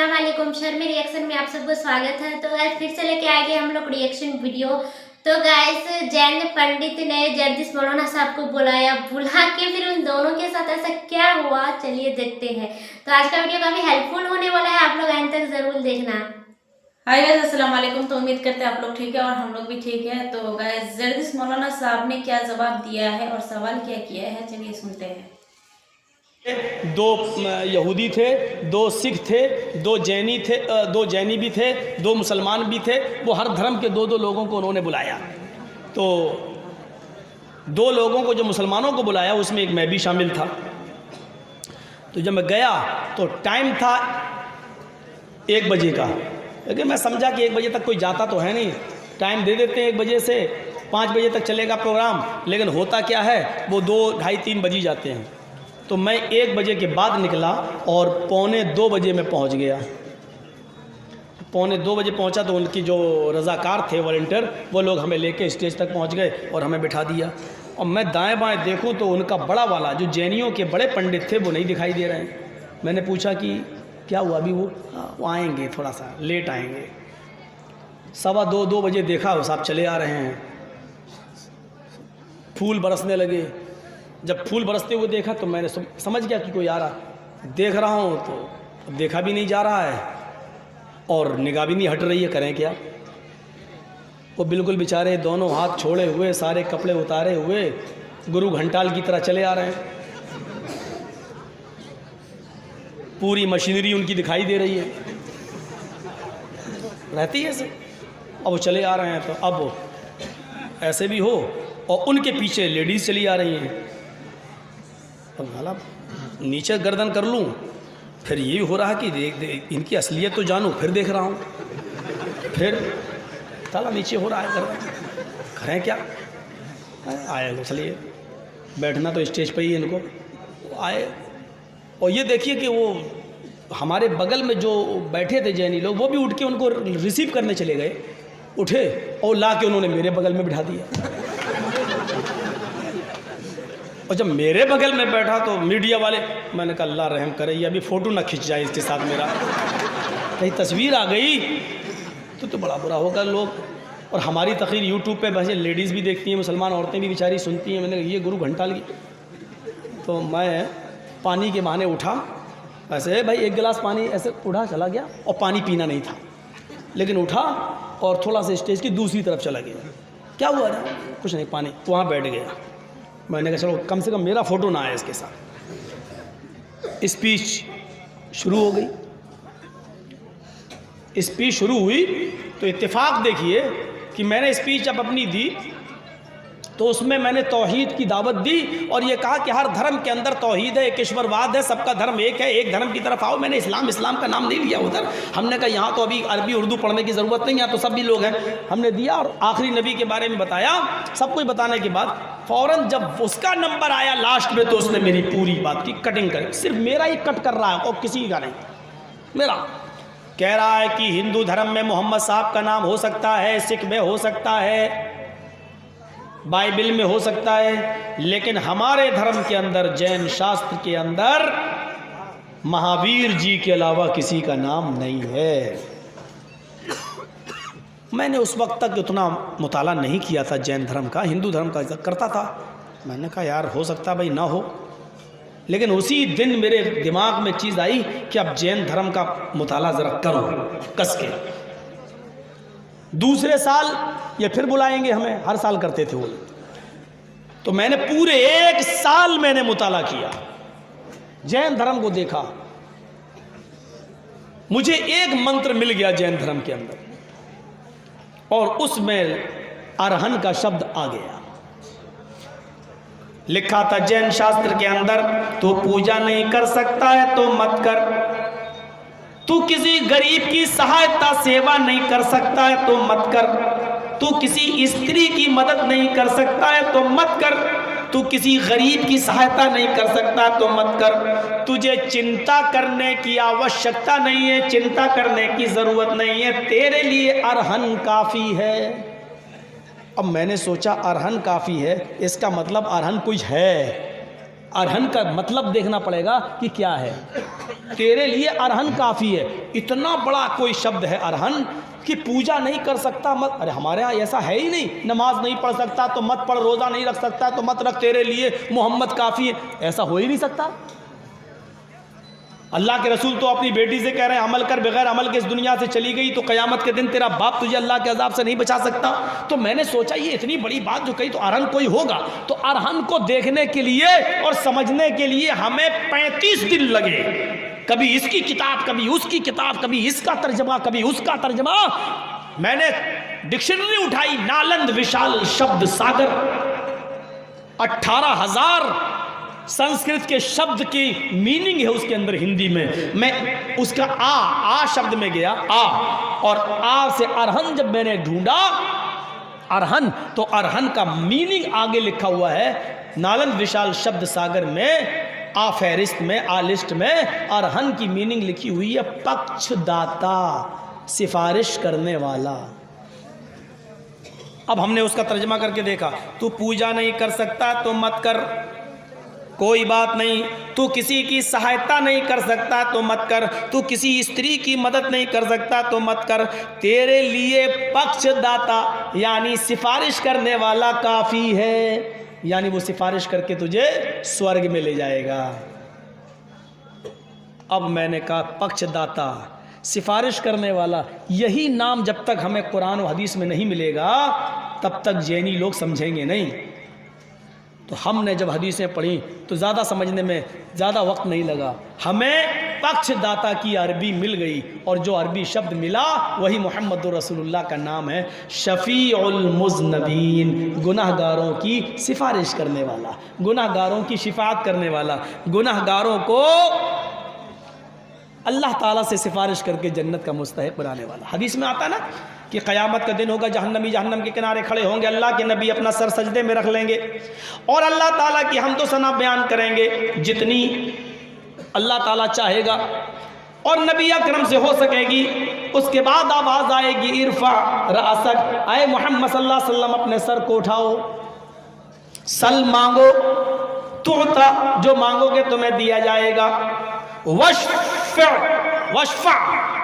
अस्सलाम वालेकुम। शर्मी रिएक्शन में आप सबको स्वागत है। तो गाइस फिर से लेके आए गए हम लोग रिएक्शन वीडियो। तो गाइस जैन पंडित ने जर्दिश मौलाना साहब को बुला के फिर उन दोनों के साथ ऐसा क्या हुआ, चलिए देखते हैं। तो आज का वीडियो काफी हेल्पफुल होने वाला है, आप लोग एंड तक जरूर देखना। हाय गाइस, अस्सलाम वालेकुम। तो उम्मीद करते हैं आप लोग ठीक है और हम लोग भी ठीक है। तो गाइस जर्दिश मौलाना साहब ने क्या जवाब दिया है और सवाल क्या किया है, चलिए सुनते हैं। दो यहूदी थे, दो सिख थे, दो जैनी थे, दो जैनी भी थे, दो मुसलमान भी थे। वो हर धर्म के दो दो लोगों को उन्होंने बुलाया। तो दो लोगों को, जो मुसलमानों को बुलाया, उसमें एक मैं भी शामिल था। तो जब मैं गया तो टाइम था 1 बजे का, लेकिन मैं समझा कि 1 बजे तक कोई जाता तो है नहीं, टाइम दे देते हैं 1 बजे से 5 बजे तक चलेगा प्रोग्राम। लेकिन होता क्या है, वो 2, ढाई, 3 बज ही जाते हैं। तो मैं 1 बजे के बाद निकला और 1:45 बजे में पहुंच गया। 1:45 बजे पहुंचा तो उनकी जो रज़ाकार थे, वॉलंटियर, वो लोग हमें लेके स्टेज तक पहुंच गए और हमें बिठा दिया। और मैं दाएं बाएं देखूं तो उनका बड़ा वाला, जो जैनियों के बड़े पंडित थे, वो नहीं दिखाई दे रहे हैं। मैंने पूछा कि क्या हुआ अभी? वो आएंगे, थोड़ा सा लेट आएंगे। 2:15 बजे देखा वो साहब चले आ रहे हैं। फूल बरसने लगे। जब फूल बरसते हुए देखा तो मैंने समझ गया कि कोई आ रहा। देख रहा हूँ तो देखा भी नहीं जा रहा है और निगाह भी नहीं हट रही है, करें क्या। वो बिल्कुल बेचारे दोनों हाथ छोड़े हुए, सारे कपड़े उतारे हुए, गुरु घंटाल की तरह चले आ रहे हैं। पूरी मशीनरी उनकी दिखाई दे रही है, रहती है ऐसे। अब वो चले आ रहे हैं तो अब ऐसे भी हो, और उनके पीछे लेडीज़ चली आ रही हैं। अब भला नीचे गर्दन कर लूँ, फिर ये भी हो रहा कि देख इनकी असलियत तो जानूँ, फिर देख रहा हूँ, फिर ताला नीचे हो रहा है गर्दन, करें क्या। आए लोग, चलिए बैठना तो स्टेज पे ही है इनको। आए और ये देखिए कि वो हमारे बगल में जो बैठे थे जैनी लोग, वो भी उठ के उनको रिसीव करने चले गए। उठे और ला के उन्होंने मेरे बगल में बिठा दिया। और जब मेरे बगल में बैठा तो मीडिया वाले, मैंने कहा अल्लाह रहम करे, ये अभी फ़ोटो ना खिंच जाए इसके साथ मेरा, कहीं तस्वीर आ गई तो बड़ा बुरा होगा लोग। और हमारी तकरीर यूट्यूब पे वैसे लेडीज़ भी देखती हैं, मुसलमान औरतें भी बेचारी सुनती हैं। मैंने ये गुरु घंटाल की। तो मैं पानी के बहाने उठा, ऐसे भाई 1 गिलास पानी, ऐसे उठा चला गया। और पानी पीना नहीं था, लेकिन उठा और थोड़ा सा स्टेज की दूसरी तरफ चला गया। क्या हुआ था? कुछ नहीं, पानी। वहाँ बैठ गया। मैंने कहा चलो कम से कम मेरा फ़ोटो ना आए इसके साथ। स्पीच शुरू हो गई। स्पीच शुरू हुई तो इत्तेफाक देखिए कि मैंने स्पीच जब अपनी दी तो उसमें मैंने तौहीद की दावत दी और ये कहा कि हर धर्म के अंदर तौहीद है, एक ईश्वरवाद है, सबका धर्म एक है, एक धर्म की तरफ आओ। मैंने इस्लाम का नाम नहीं लिया उधर। हमने कहा यहाँ तो अभी अरबी उर्दू पढ़ने की ज़रूरत नहीं, यहाँ तो सब भी लोग हैं, हमने दिया। और आखिरी नबी के बारे में बताया। सब कुछ बताने के बाद फ़ौरन जब उसका नंबर आया लास्ट में, तो उसने मेरी पूरी बात की कटिंग करी। सिर्फ मेरा ही कट कर रहा है और किसी का नहीं, मेरा। कह रहा है कि हिंदू धर्म में मोहम्मद साहब का नाम हो सकता है, सिख में हो सकता है, बाइबल में हो सकता है, लेकिन हमारे धर्म के अंदर, जैन शास्त्र के अंदर, महावीर जी के अलावा किसी का नाम नहीं है। मैंने उस वक्त तक उतना मुताला नहीं किया था जैन धर्म का, हिंदू धर्म का करता था। मैंने कहा यार हो सकता भाई ना हो, लेकिन उसी दिन मेरे दिमाग में चीज़ आई कि अब जैन धर्म का मुताला ज़रा करो कस के। दूसरे साल ये फिर बुलाएंगे हमें, हर साल करते थे वो। तो मैंने पूरे 1 साल मैंने मुताला किया, जैन धर्म को देखा। मुझे एक मंत्र मिल गया जैन धर्म के अंदर, और उसमें अरहन का शब्द आ गया। लिखा था जैन शास्त्र के अंदर, तू पूजा नहीं कर सकता है तो मत कर, तू किसी गरीब की सहायता सेवा नहीं कर सकता है तो मत कर, तू किसी स्त्री की मदद नहीं कर सकता है तो मत कर, तू किसी गरीब की सहायता नहीं कर सकता तो मत कर, तुझे चिंता करने की आवश्यकता नहीं है, चिंता करने की ज़रूरत नहीं है, तेरे लिए अरहन काफ़ी है। अब मैंने सोचा अरहन काफ़ी है, इसका मतलब अरहन कुछ है। अरहन का मतलब देखना पड़ेगा कि क्या है। तेरे लिए अरहन काफ़ी है, इतना बड़ा कोई शब्द है अरहन कि पूजा नहीं कर सकता मत। अरे हमारे यहाँ ऐसा है ही नहीं, नमाज नहीं पढ़ सकता तो मत पढ़, रोज़ा नहीं रख सकता तो मत रख, तेरे लिए मोहम्मद काफ़ी है, ऐसा हो ही नहीं सकता। अल्लाह के रसूल तो अपनी बेटी से कह रहे हैं अमल कर, बगैर अमल के इस दुनिया से चली गई तो क़यामत के दिन तेरा बाप तुझे अल्लाह के अज़ाब से नहीं बचा सकता। तो मैंने सोचा ये इतनी बड़ी बात जो कही तो अरहन कोई होगा, तो अरहन को देखने के लिए और समझने के लिए हमें 35 दिन लगे। कभी इसकी किताब, कभी उसकी किताब, कभी इसका तर्जमा, कभी उसका तर्जमा। मैंने डिक्शनरी उठाई, नालंद विशाल शब्द सागर, 18,000 संस्कृत के शब्द की मीनिंग है उसके अंदर हिंदी में। मैं उसका आ शब्द में गया, आ, और आ से अरहन जब मैंने ढूंढा अरहन, तो अरहन का मीनिंग आगे लिखा हुआ है नालंद विशाल शब्द सागर में, आ फहरिस्त में, आ लिस्ट में अरहन की मीनिंग लिखी हुई है पक्षदाता, सिफारिश करने वाला। अब हमने उसका तर्जमा करके देखा, तू पूजा नहीं कर सकता तो मत कर, कोई बात नहीं। तू किसी की सहायता नहीं कर सकता तो मत कर, तू किसी स्त्री की मदद नहीं कर सकता तो मत कर, तेरे लिए पक्षदाता यानी सिफारिश करने वाला काफ़ी है, यानी वो सिफारिश करके तुझे स्वर्ग में ले जाएगा। अब मैंने कहा पक्षदाता, सिफारिश करने वाला, यही नाम जब तक हमें कुरान और हदीस में नहीं मिलेगा तब तक जैनी लोग समझेंगे नहीं। तो हमने जब हदीसें पढ़ी तो ज़्यादा समझने में ज़्यादा वक्त नहीं लगा, हमें पक्षदाता की अरबी मिल गई, और जो अरबी शब्द मिला वही मोहम्मद रसूलुल्लाह का नाम है, शफ़ीउल मुज़नबीन, गुनाहगारों की सिफारिश करने वाला, गुनाहगारों की शिफात करने वाला, गुनाहगारों को अल्लाह ताला से सिफारिश करके जन्नत का मुस्तहिक बनाने वाला। हदीस में आता ना कि क़यामत का दिन होगा, जहन्नमी जहन्नम के किनारे खड़े होंगे, अल्लाह के नबी अपना सर सजदे में रख लेंगे और अल्लाह ताला की हम तो सना बयान करेंगे जितनी अल्लाह ताला चाहेगा और नबी अकरम से हो सकेगी। उसके बाद आवाज़ आएगी, इरफा रासक, आए मोहम्मद सल्लल्लाहु अलैहि वसल्लम अपने सर को उठाओ, सल मांगो तुअता, जो मांगोगे तुम्हें दिया जाएगा, वशफा,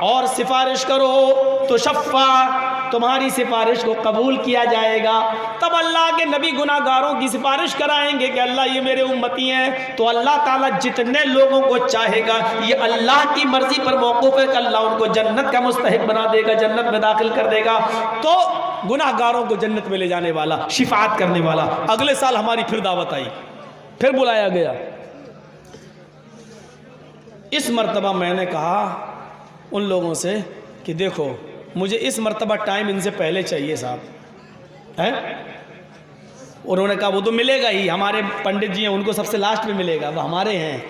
और सिफारिश करो तो शफ़ा, तुम्हारी सिफारिश को कबूल किया जाएगा। तब अल्लाह के नबी गुनाहगारों की सिफारिश कराएंगे कि अल्लाह ये मेरे उम्मती हैं, तो अल्लाह ताला जितने लोगों को चाहेगा ये अल्लाह की मर्जी पर मौकूफ़ है कि अल्लाह उनको जन्नत का मुस्तहिक बना देगा, जन्नत में दाखिल कर देगा। तो गुनाहगारों को जन्नत में ले जाने वाला, शिफात करने वाला। अगले साल हमारी फिर दावत आई, फिर बुलाया गया। इस मर्तबा मैंने कहा उन लोगों से कि देखो मुझे इस मर्तबा टाइम इनसे पहले चाहिए साहब, हैं? उन्होंने कहा वो तो मिलेगा ही, हमारे पंडित जी हैं उनको सबसे लास्ट में मिलेगा, वो हमारे हैं,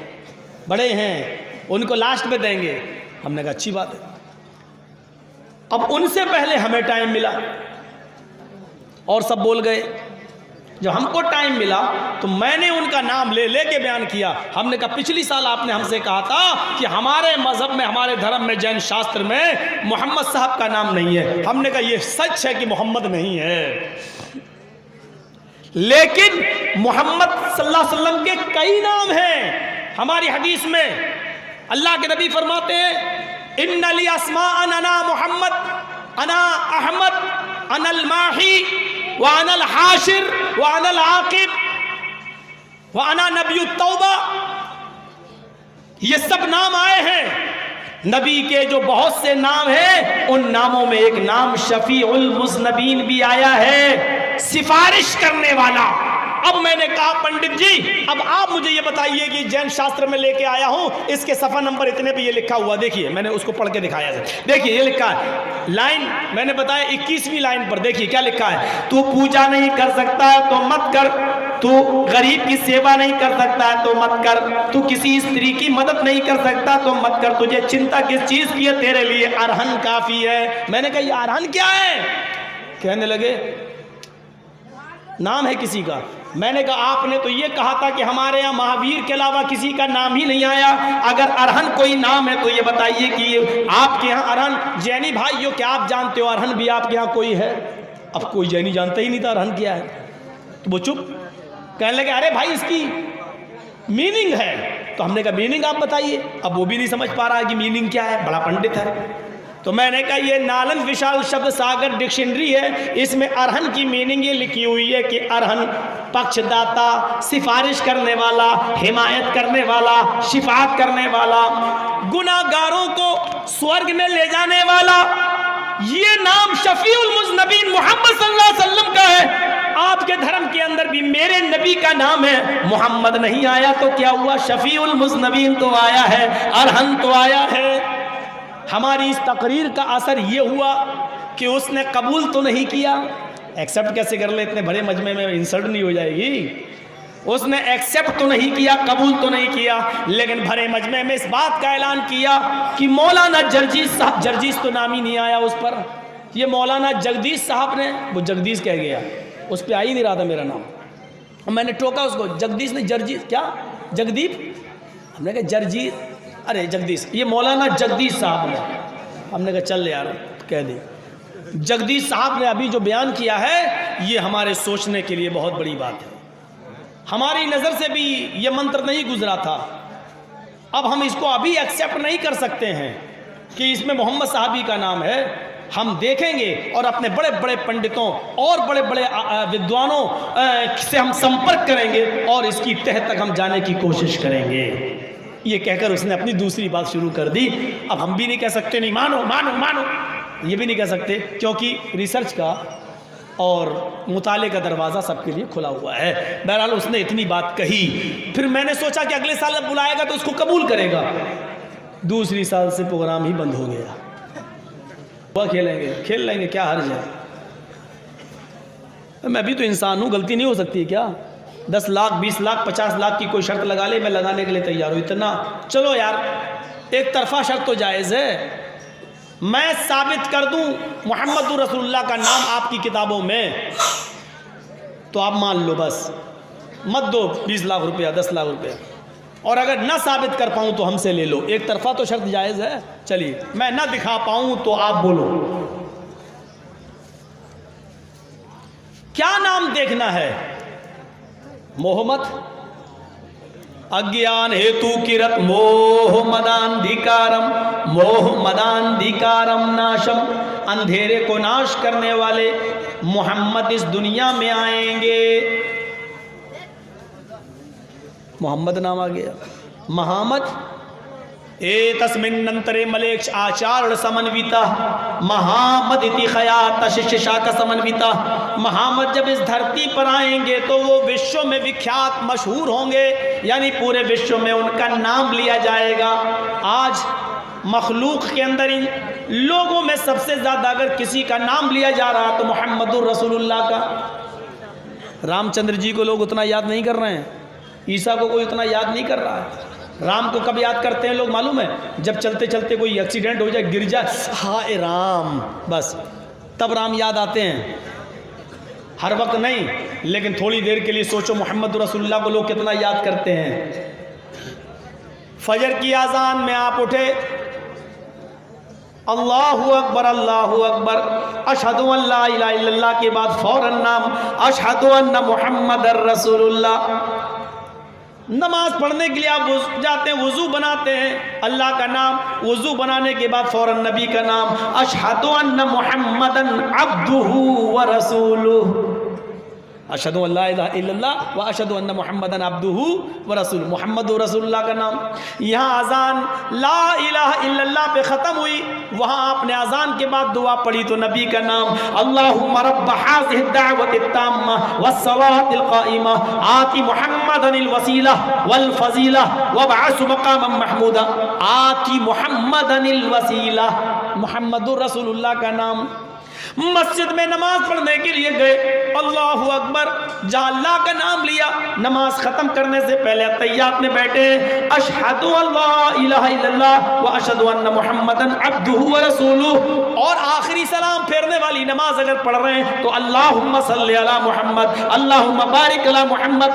बड़े हैं, उनको लास्ट में देंगे। हमने कहा अच्छी बात है। अब उनसे पहले हमें टाइम मिला और सब बोल गए। जब हमको टाइम मिला तो मैंने उनका नाम ले लेके बयान किया। हमने कहा पिछली साल आपने हमसे कहा था कि हमारे मज़हब में, हमारे धर्म में, जैन शास्त्र में मोहम्मद साहब का नाम नहीं है। हमने कहा ये सच है कि मोहम्मद नहीं है, लेकिन मोहम्मद सल्लल्लाहु अलैहि वसल्लम के कई नाम हैं। हमारी हदीस में अल्लाह के नबी फरमाते हैं, इन्ना ली अस्माअन अना मोहम्मद, अना अहमद, अनल माही व अनल हाशिर व अनल आकिब व अना नबी तौबा। ये सब नाम आए हैं। नबी के जो बहुत से नाम हैं, उन नामों में एक नाम शफीउल मुज़नबीन भी आया है, सिफारिश करने वाला। अब मैंने कहा पंडित जी अब आप मुझे ये बताइए कि जैन शास्त्र में लेके आया हूं, इसके सफ़ा नंबर इतने पे ये लिखा हुआ, देखिए मैंने उसको पढ़ के दिखाया है। देखिए ये लिखा है, लाइन मैंने बताया 21वीं लाइन पर देखिए क्या लिखा है, तू पूजा नहीं कर सकता है तो मत कर, तू गरीब की सेवा नहीं कर सकता है तो मत कर, तू किसी स्त्री की मदद नहीं कर सकता तो मत कर, तुझे चिंता किस चीज़ की है, तेरे लिए अरहन काफ़ी है। मैंने कहा ये अरहन क्या है? कहने लगे नाम है किसी का। मैंने कहा आपने तो ये कहा था कि हमारे यहाँ महावीर के अलावा किसी का नाम ही नहीं आया, अगर अरहन कोई नाम है तो ये बताइए कि आपके यहाँ अरहन, जैनी भाइयों क्या आप जानते हो अरहन भी आपके यहाँ कोई है? अब कोई जैनी जानता ही नहीं था अरहन क्या है, तो वो चुप। कहने लगे अरे भाई इसकी मीनिंग है। तो हमने कहा मीनिंग आप बताइए। अब वो भी नहीं समझ पा रहा है कि मीनिंग क्या है, बड़ा पंडित है। तो मैंने कहा ये नालंद विशाल शब्द सागर डिक्शनरी है, इसमें अरहन की मीनिंग ये लिखी हुई है कि अरहन पक्षदाता, सिफारिश करने वाला, हिमायत करने वाला, शिफात करने वाला, गुनाहगारों को स्वर्ग में ले जाने वाला। ये नाम शफीउल मुज़नबीन मोहम्मद सल्लल्लाहु अलैहि वसल्लम का है। आपके धर्म के अंदर भी मेरे नबी का नाम है, मोहम्मद नहीं आया तो क्या हुआ, शफीउल मुज़नबीन तो आया है, अरहन तो आया है। हमारी इस तकरीर का असर ये हुआ कि उसने कबूल तो नहीं किया। एक्सेप्ट कैसे कर ले, इतने बड़े मजमे में इंसल्ट नहीं हो जाएगी। उसने एक्सेप्ट तो नहीं किया, कबूल तो नहीं किया, लेकिन भरे मजमे में इस बात का ऐलान किया कि मौलाना जर्जीस साहब, जर्जीस तो नाम ही नहीं आया उस पर, ये मौलाना जगदीश साहब ने, वो जगदीश कह गया, उस पर आ ही नहीं रहा था मेरा नाम। मैंने टोका उसको, जगदीश ने जर्जीस क्या, जगदीप, हमने कहा जर्जीस, अरे जगदीश, ये मौलाना जगदीश साहब ने। हमने कहा चल यार कह दे। जगदीश साहब ने अभी जो बयान किया है ये हमारे सोचने के लिए बहुत बड़ी बात है। हमारी नज़र से भी ये मंत्र नहीं गुजरा था। अब हम इसको अभी एक्सेप्ट नहीं कर सकते हैं कि इसमें मोहम्मद साहबी का नाम है। हम देखेंगे और अपने बड़े बड़े पंडितों और बड़े बड़े विद्वानों से हम संपर्क करेंगे और इसकी तह तक हम जाने की कोशिश करेंगे। ये कहकर उसने अपनी दूसरी बात शुरू कर दी। अब हम भी नहीं कह सकते नहीं मानो मानो मानो, ये भी नहीं कह सकते, क्योंकि रिसर्च का और मुताले का दरवाज़ा सबके लिए खुला हुआ है। बहरहाल उसने इतनी बात कही, फिर मैंने सोचा कि अगले साल अब बुलाएगा तो उसको कबूल करेगा। दूसरी साल से प्रोग्राम ही बंद हो गया। वह खेल लेंगे क्या हर्ज है। मैं भी तो इंसान हूँ, गलती नहीं हो सकती है क्या। 10 लाख 20 लाख 50 लाख की कोई शर्त लगा ले, मैं लगाने के लिए तैयार हूँ। इतना चलो यार, एक तरफा शर्त तो जायज़ है। मैं साबित कर दूं मोहम्मद रसूलुल्लाह का नाम आपकी किताबों में, तो आप मान लो, बस मत दो 20 लाख रुपया 10 लाख रुपया। और अगर ना साबित कर पाऊं तो हमसे ले लो। एक तरफा तो शर्त जायज़ है। चलिए, मैं ना दिखा पाऊं तो आप बोलो क्या नाम देखना है। मोहम्मद अज्ञान हेतु किरत मोह मदांधिकारम नाशम, अंधेरे को नाश करने वाले मोहम्मद इस दुनिया में आएंगे। मोहम्मद नाम आ गया। महामद तस्मिन्नंतरे मलेक्ष आचार्य समन्विता महामद इति खयात शिष्यशाखा समन्विता। महामद जब इस धरती पर आएंगे तो वो विश्व में विख्यात मशहूर होंगे, यानी पूरे विश्व में उनका नाम लिया जाएगा। आज मखलूक के अंदर इन लोगों में सबसे ज़्यादा अगर किसी का नाम लिया जा रहा तो मोहम्मदुर रसूलुल्लाह का। रामचंद्र जी को लोग उतना याद नहीं कर रहे हैं, ईसा को कोई उतना याद नहीं कर रहा है। राम को कब याद करते हैं लोग मालूम है? जब चलते चलते कोई एक्सीडेंट हो जाए, गिर जाए, हाय राम, बस तब राम याद आते हैं। हर वक्त नहीं, लेकिन थोड़ी देर के लिए सोचो मोहम्मद रसूलुल्लाह को लोग कितना याद करते हैं। फजर की आज़ान में आप उठे, अल्लाहु अकबर अल्लाहु अकबर, अशहदु अल्ला इलाहा इल्लल्लाह के बाद फौरन नाम अशहदु अन्ना मुहम्मदर रसूलुल्लाह। नमाज पढ़ने के लिए आप जाते हैं, वज़ू बनाते हैं, अल्लाह का नाम, वज़ू बनाने के बाद फ़ौरन नबी का नाम अशहदु अन्ना मुहम्मदन अब्दुहु व रसूलुहु। अशहदु अल्ला इलाहा इल्लल्लाह व अशहदु अन्ना मुहम्मदन अब्दुहु व रसूलुहु। मोहम्मद रसूलुल्लाह का नाम। यहाँ अज़ान ला इलाहा इल्लल्लाह पे ख़त्म हुई, वहाँ आपने अज़ान के बाद दुआ पढ़ी तो नबी का नाम अल्लाहुम्मा रब्ब हाज़िहि दावति ताम्मा वस्सलातिल क़ाइमा आति मुहम्मदनिल वसीला वल फ़ज़ीला वबअसहु मक़ामम महमूदा। आति मुहम्मदनिल वसीला, मोहम्मदुर रसूलुल्लाह का नाम। मस्जिद में नमाज पढ़ने के लिए गए, अल्लाहु अकबर, जहाँ अल्लाह का नाम लिया, नमाज खत्म करने से पहले तैयात में बैठे अशहदु अल्ला इलाहा इल्लल्लाह व अशहदु अन्ना मुहम्मदन अब्दुहु व रसूलुहु। और आखिरी सलाम फेरने वाली नमाज अगर पढ़ रहे हैं तो अल्लाहुम्मा सल्ली अला मुहम्मद अल्लाहुम्मा बारिक अला मुहम्मद,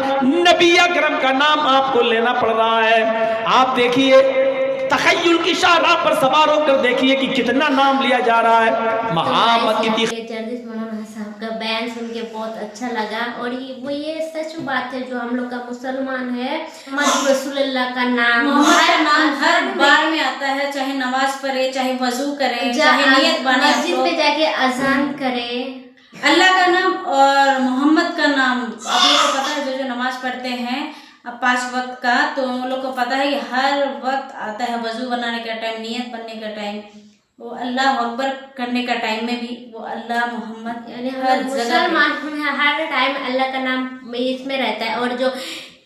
नबी अकरम का नाम आपको लेना पड़ रहा है। आप देखिए, तखय्युल की शाहराह पर सवार होकर देखिए कि कितना नाम लिया जा रहा है। मोहम्मद की जर्दिस मौलाना साहब का बयान सुन के बहुत अच्छा लगा। और ये सच बात है, जो हम लोग का मुसलमान है, मोहम्मद रसूलुल्लाह का नाम, मोहम्मद का नाम हर बार में आता है, चाहे नमाज पढ़े, चाहे वजू करे, चाहे नियत बने, मस्जिद पे जाके अजान करे, अल्लाह का नाम और मोहम्मद का नाम। आप लोग को पता है, जो नमाज पढ़ते हैं अब 5 वक्त का, तो उन लोग को पता है कि हर वक्त आता है, वजू बनाने का टाइम, नियत बनने का टाइम, वो अल्लाह अकबर करने का टाइम में भी वो अल्लाह मोहम्मद, यानी हर हम जगह मुसलमान में हर टाइम अल्लाह का नाम इसमें रहता है। और जो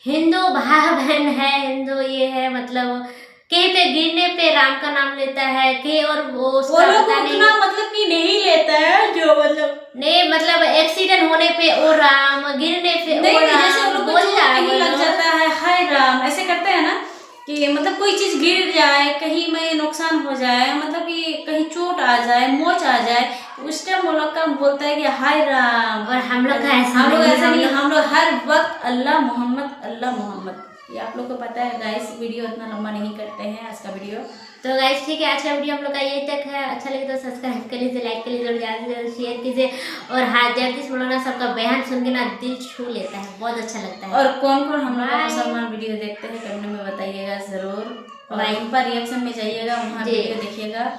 हिंदू भाई बहन है, हिंदू ये है, मतलब कहीं पे गिरने पे राम का नाम लेता है, कहीं और वो लोग उतना मतलब कि नहीं लेता है, जो मतलब नहीं, मतलब एक्सीडेंट होने पे ओ राम, गिरने पे ओ राम, जैसे उन लोग को चोट कहीं लग जाता है, हाय राम ऐसे करते हैं ना, कि मतलब कोई चीज गिर जाए, कहीं में नुकसान हो जाए, मतलब कि कहीं चोट आ जाए, मोच आ जाए, उस टाइम वो लोग का बोलता है कि हाय राम। और हम लोग का हम लोग ऐसा नहीं, हम लोग हर वक्त अल्लाह मोहम्मद, अल्लाह मोहम्मद। ये आप लोग को पता है गाइस। वीडियो इतना लंबा नहीं करते हैं आज का वीडियो। तो गाइस ठीक है, आज का वीडियो हम लोग का यही तक है। अच्छा लगे तो सब्सक्राइब कर लीजिए, लाइक कर लीजिए और ज़्यादा से ज़्यादा शेयर कीजिए। और हाँ, जर्दिश मौलाना सबका बयान सुन के ना दिल छू लेता है, बहुत अच्छा लगता है। और कौन कौन हम लोग का मुसलमान वीडियो देखते हैं कमेंट में बताइएगा ज़रूर, और उन पर रिएक्शन में जाइएगा, वहाँ वीडियो देखिएगा।